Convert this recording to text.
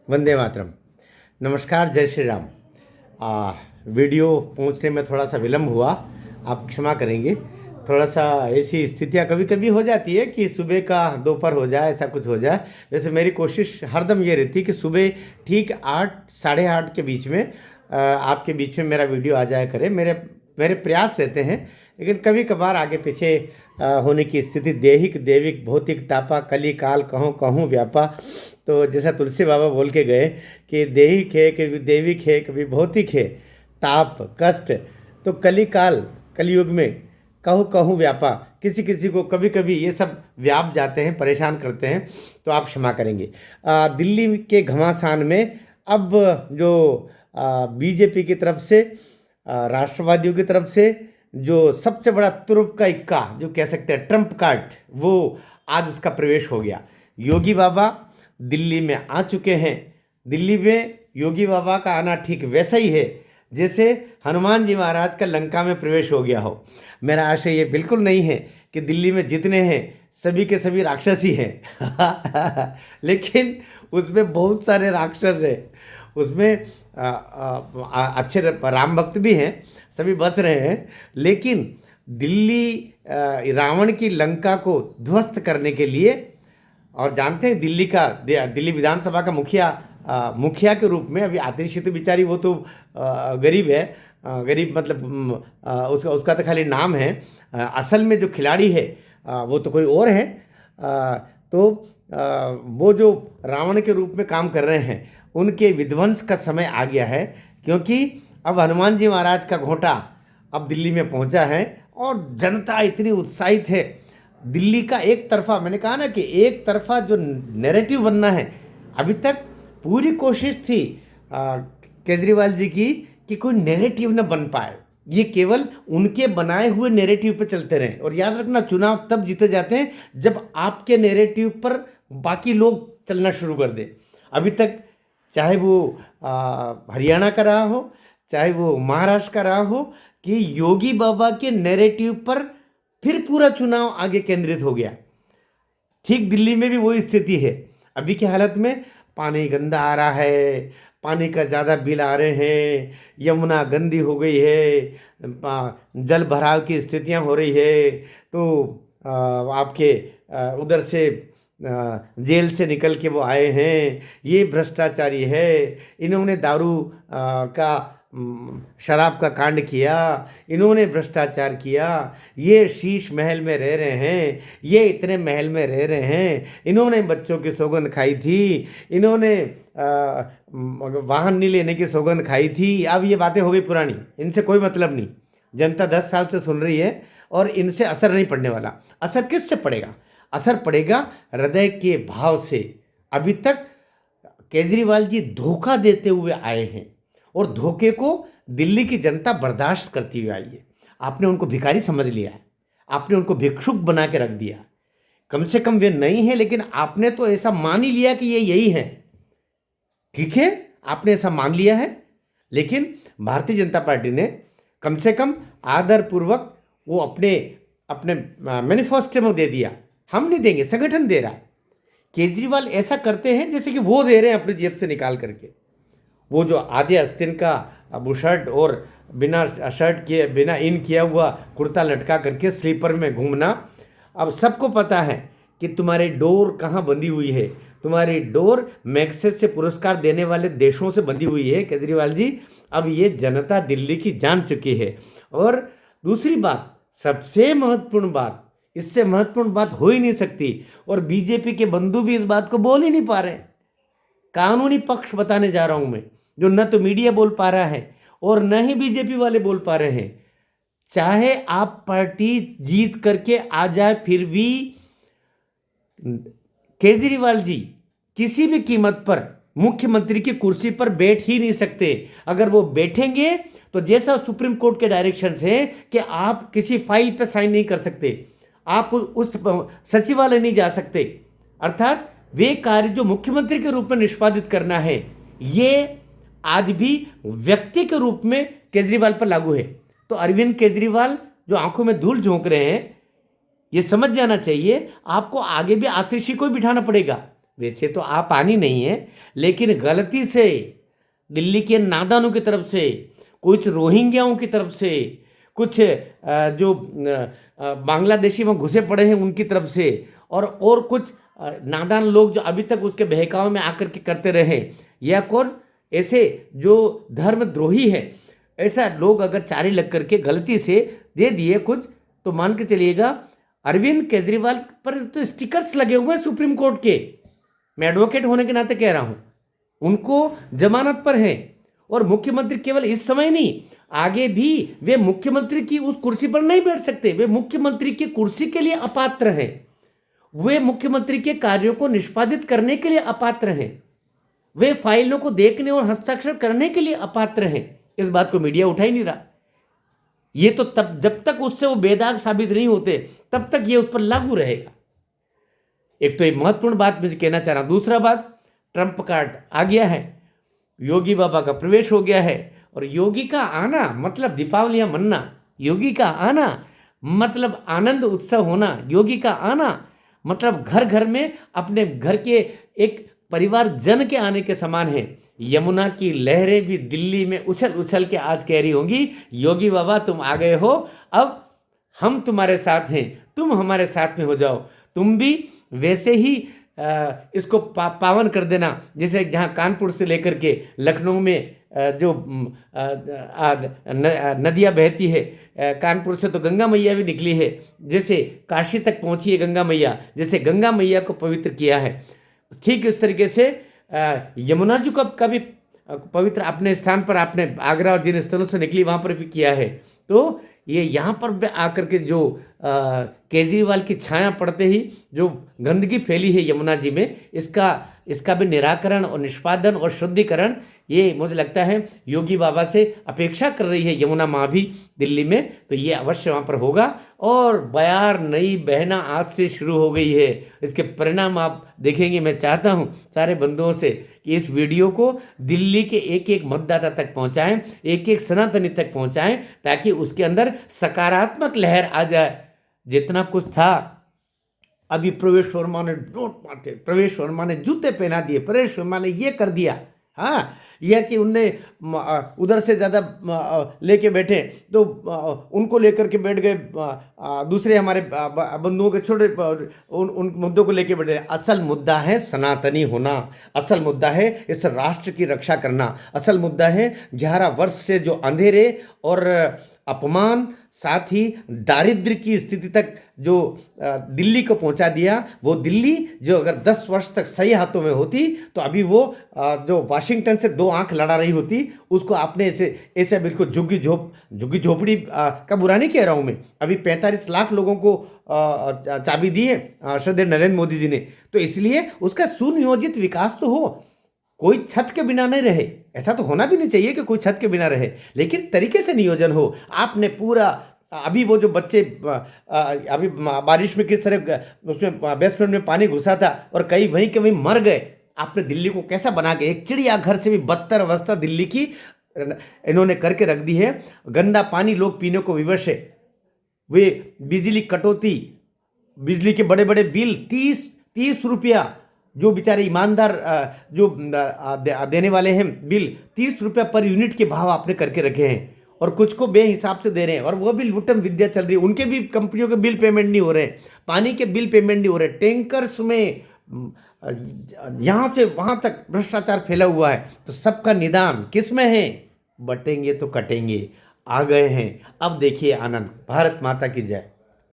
वंदे मातरम। नमस्कार, जय श्री राम। वीडियो पहुंचने में थोड़ा सा विलम्ब हुआ, आप क्षमा करेंगे। थोड़ा सा ऐसी स्थितियां कभी कभी हो जाती है कि सुबह का दोपहर हो जाए, ऐसा कुछ हो जाए। वैसे मेरी कोशिश हरदम ये रहती है कि सुबह ठीक 8 साढ़े 8 के बीच में आपके बीच में मेरा वीडियो आ जाया करे। मेरे मेरे प्रयास रहते हैं, लेकिन कभी कभार आगे पीछे होने की स्थिति देहिक देविक भौतिक तापा कली काल कहूँ कहूँ व्यापा। तो जैसा तुलसी बाबा बोल के गए कि देहिक है, कभी देविक है, कभी भौतिक है, ताप कष्ट, तो कली काल कलयुग में कहूँ कहूँ व्यापा। किसी किसी को कभी कभी ये सब व्याप जाते हैं, परेशान करते हैं, तो आप क्षमा करेंगे। दिल्ली के घमासान में अब जो बीजेपी की तरफ से, राष्ट्रवादियों की तरफ से जो सबसे बड़ा तुरुप का इक्का जो कह सकते हैं, ट्रम्प कार्ड, वो आज उसका प्रवेश हो गया। योगी बाबा दिल्ली में आ चुके हैं। दिल्ली में योगी बाबा का आना ठीक वैसा ही है जैसे हनुमान जी महाराज का लंका में प्रवेश हो गया हो। मेरा आशय ये बिल्कुल नहीं है कि दिल्ली में जितने हैं सभी के सभी राक्षस ही हैं लेकिन उसमें बहुत सारे राक्षस हैं। उसमें अच्छे राम भक्त भी हैं, सभी बच रहे हैं, लेकिन दिल्ली रावण की लंका को ध्वस्त करने के लिए, और जानते हैं दिल्ली विधानसभा का मुखिया के रूप में अभी आतिशी तो बेचारी, वो तो गरीब है, गरीब मतलब उसका तो खाली नाम है। असल में जो खिलाड़ी है वो तो कोई और है। तो वो जो रावण के रूप में काम कर रहे हैं, उनके विध्वंस का समय आ गया है, क्योंकि अब हनुमान जी महाराज का घोंटा अब दिल्ली में पहुंचा है और जनता इतनी उत्साहित है। दिल्ली का एक तरफा, मैंने कहा ना कि एक तरफा जो नैरेटिव बनना है, अभी तक पूरी कोशिश थी केजरीवाल जी की कि कोई नैरेटिव न बन पाए, ये केवल उनके बनाए हुए नैरेटिव पर चलते रहें। और याद रखना, चुनाव तब जीते जाते हैं जब आपके नैरेटिव पर बाकी लोग चलना शुरू कर दें। अभी तक चाहे वो हरियाणा का रहा हो, चाहे वो महाराष्ट्र का रहा हो, कि योगी बाबा के नैरेटिव पर फिर पूरा चुनाव आगे केंद्रित हो गया। ठीक दिल्ली में भी वही स्थिति है। अभी की हालत में पानी गंदा आ रहा है, पानी का ज़्यादा बिल आ रहे हैं, यमुना गंदी हो गई है, जल भराव की स्थितियां हो रही है। तो आपके उधर से जेल से निकल के वो आए हैं, ये भ्रष्टाचारी है, इन्होंने दारू का शराब का कांड किया, इन्होंने भ्रष्टाचार किया, ये शीश महल में रह रहे हैं, ये इतने महल में रह रहे हैं, इन्होंने बच्चों की सौगंध खाई थी, इन्होंने वाहन नहीं लेने की सौगंध खाई थी। अब ये बातें हो गई पुरानी, इनसे कोई मतलब नहीं। जनता 10 साल से सुन रही है और इनसे असर नहीं पड़ने वाला। असर किससे पड़ेगा? असर पड़ेगा हृदय के भाव से। अभी तक केजरीवाल जी धोखा देते हुए आए हैं और धोखे को दिल्ली की जनता बर्दाश्त करती हुई आई है। आपने उनको भिखारी समझ लिया है, आपने उनको भिक्षुक बना के रख दिया। कम से कम वे नहीं है, लेकिन आपने तो ऐसा मान ही लिया कि ये यही है। ठीक है, आपने ऐसा मान लिया है, लेकिन भारतीय जनता पार्टी ने कम से कम आदरपूर्वक वो अपने अपने मैनिफेस्टो में दे दिया, हम नहीं देंगे, संगठन दे रहा है। केजरीवाल ऐसा करते हैं जैसे कि वो दे रहे हैं अपनी जेब से निकाल करके। वो जो आधे आस्तीन का बुशर्ट और बिना शर्ट किए, बिना इन किया हुआ कुर्ता लटका करके स्लीपर में घूमना, अब सबको पता है कि तुम्हारी डोर कहाँ बंधी हुई है। तुम्हारी डोर मैग्सेस से पुरस्कार देने वाले देशों से बंधी हुई है केजरीवाल जी। अब ये जनता दिल्ली की जान चुकी है। और दूसरी बात, सबसे महत्वपूर्ण बात, इससे महत्वपूर्ण बात हो ही नहीं सकती, और बीजेपी के बंधु भी इस बात को बोल ही नहीं पा रहे। कानूनी पक्ष बताने जा रहा हूं मैं, जो न तो मीडिया बोल पा रहा है और न ही बीजेपी वाले बोल पा रहे हैं। चाहे आप पार्टी जीत करके आ जाए, फिर भी केजरीवाल जी किसी भी कीमत पर मुख्यमंत्री की कुर्सी पर बैठ ही नहीं सकते। अगर वो बैठेंगे तो जैसा सुप्रीम कोर्ट के डायरेक्शंस है कि आप किसी फाइल पे साइन नहीं कर सकते, आप उस सचिवालय नहीं जा सकते। अर्थात वे कार्य जो मुख्यमंत्री के रूप में निष्पादित करना है, ये आज भी व्यक्ति के रूप में केजरीवाल पर लागू है। तो अरविंद केजरीवाल जो आंखों में धूल झोंक रहे हैं, ये समझ जाना चाहिए आपको आगे भी आतिशी को ही बिठाना पड़ेगा। वैसे तो आप पानी नहीं है, लेकिन गलती से दिल्ली के नादानों की तरफ से, कुछ रोहिंग्याओं की तरफ से, कुछ जो बांग्लादेशी वहाँ घुसे पड़े हैं उनकी तरफ से, और कुछ नादान लोग जो अभी तक उसके बहकाव में आकर के करते रहे, या कौन ऐसे जो धर्मद्रोही है, ऐसा लोग अगर चारे लग करके गलती से दे दिए कुछ, तो मान के चलिएगा अरविंद केजरीवाल पर तो स्टिकर्स लगे हुए हैं सुप्रीम कोर्ट के। मैं एडवोकेट होने के नाते कह रहा हूं, उनको जमानत पर है, और मुख्यमंत्री केवल इस समय नहीं, आगे भी वे मुख्यमंत्री की उस कुर्सी पर नहीं बैठ सकते। वे मुख्यमंत्री की कुर्सी के लिए अपात्र हैं, वे मुख्यमंत्री के कार्यों को निष्पादित करने के लिए अपात्र हैं, वे फाइलों को देखने और हस्ताक्षर करने के लिए अपात्र हैं। इस बात को मीडिया उठा ही नहीं रहा। ये तो तब, जब तक उससे वो बेदाग साबित नहीं होते, तब तक ये उस पर लागू रहेगा। एक तो एक महत्वपूर्ण बात मुझे कहना चाह रहा हूं। दूसरा बात, ट्रंप कार्ड आ गया है, योगी बाबा का प्रवेश हो गया है, और योगी का आना मतलब दीपावलियां मनना, योगी का आना मतलब आनंद उत्सव होना, योगी का आना मतलब घर घर में अपने घर के एक परिवार जन के आने के समान है। यमुना की लहरें भी दिल्ली में उछल उछल के आज कह रही होंगी, योगी बाबा तुम आ गए हो, अब हम तुम्हारे साथ हैं, तुम हमारे साथ में हो जाओ। तुम भी वैसे ही इसको पावन कर देना, जैसे जहाँ कानपुर से लेकर के लखनऊ में जो नदियाँ बहती है, कानपुर से तो गंगा मैया भी निकली है, जैसे काशी तक पहुँची है गंगा मैया, जैसे गंगा मैया को पवित्र किया है, ठीक इस तरीके से यमुना जी को कभी पवित्र अपने स्थान पर, आपने आगरा और जिन स्थलों से निकली वहाँ पर भी किया है। तो ये यहाँ पर आकर के जो केजरीवाल की छाया पड़ते ही जो गंदगी फैली है यमुना जी में, इसका भी निराकरण और निष्पादन और शुद्धिकरण, ये मुझे लगता है योगी बाबा से अपेक्षा कर रही है यमुना माँ भी दिल्ली में, तो ये अवश्य वहाँ पर होगा। और बयार नई बहना आज से शुरू हो गई है, इसके परिणाम आप देखेंगे। मैं चाहता हूँ सारे बंधुओं से कि इस वीडियो को दिल्ली के एक एक मतदाता तक पहुँचाएं, एक एक सनातनी तक पहुँचाएं, ताकि उसके अंदर सकारात्मक लहर आ जाए। जितना कुछ था, अभी प्रवेश वर्मा ने नोट मारते, प्रवेश वर्मा ने जूते पहना दिए, प्रवेश वर्मा ने ये कर दिया, हाँ, यह कि उनने उधर से ज़्यादा लेके बैठे तो उनको लेकर के बैठ गए, दूसरे हमारे बंधुओं के छोटे उन मुद्दों को लेके बैठे। असल मुद्दा है सनातनी होना, असल मुद्दा है इस राष्ट्र की रक्षा करना, असल मुद्दा है 11 वर्ष से जो अंधेरे और अपमान, साथ ही दारिद्र्य की स्थिति तक जो दिल्ली को पहुंचा दिया, वो दिल्ली जो अगर 10 वर्ष तक सही हाथों में होती तो अभी वो जो वाशिंगटन से 2 आंख लड़ा रही होती, उसको आपने ऐसे बिल्कुल झुग्गी झोपड़ी का बुरा नहीं कह रहा हूँ मैं, अभी 45 लाख लोगों को चाबी दी है श्रद्धेय नरेंद्र मोदी जी ने। तो इसलिए उसका सुनियोजित विकास तो हो, कोई छत के बिना नहीं रहे, ऐसा तो होना भी नहीं चाहिए कि कोई छत के बिना रहे, लेकिन तरीके से नियोजन हो। आपने पूरा अभी वो जो बच्चे अभी बारिश में किस तरह उसमें बेसमेंट में पानी घुसा था और कई वहीं के वहीं मर गए, आपने दिल्ली को कैसा बना के एक चिड़ियाघर से भी बदतर अवस्था दिल्ली की इन्होंने करके रख दी है। गंदा पानी लोग पीने को विवश है, वे बिजली कटौती, बिजली के बड़े बड़े बिल 30 रुपया, जो बेचारे ईमानदार जो देने वाले हैं बिल 30 रुपया पर यूनिट के भाव आपने करके रखे हैं, और कुछ को बेहिसाब से दे रहे हैं, और वो भी लुटम विद्या चल रही है। उनके भी कंपनियों के बिल पेमेंट नहीं हो रहे, पानी के बिल पेमेंट नहीं हो रहे, टैंकर्स में यहाँ से वहाँ तक भ्रष्टाचार फैला हुआ है। तो सबका निदान किस में है? बटेंगे तो कटेंगे, आ गए हैं। अब देखिए आनंद। भारत माता की जय।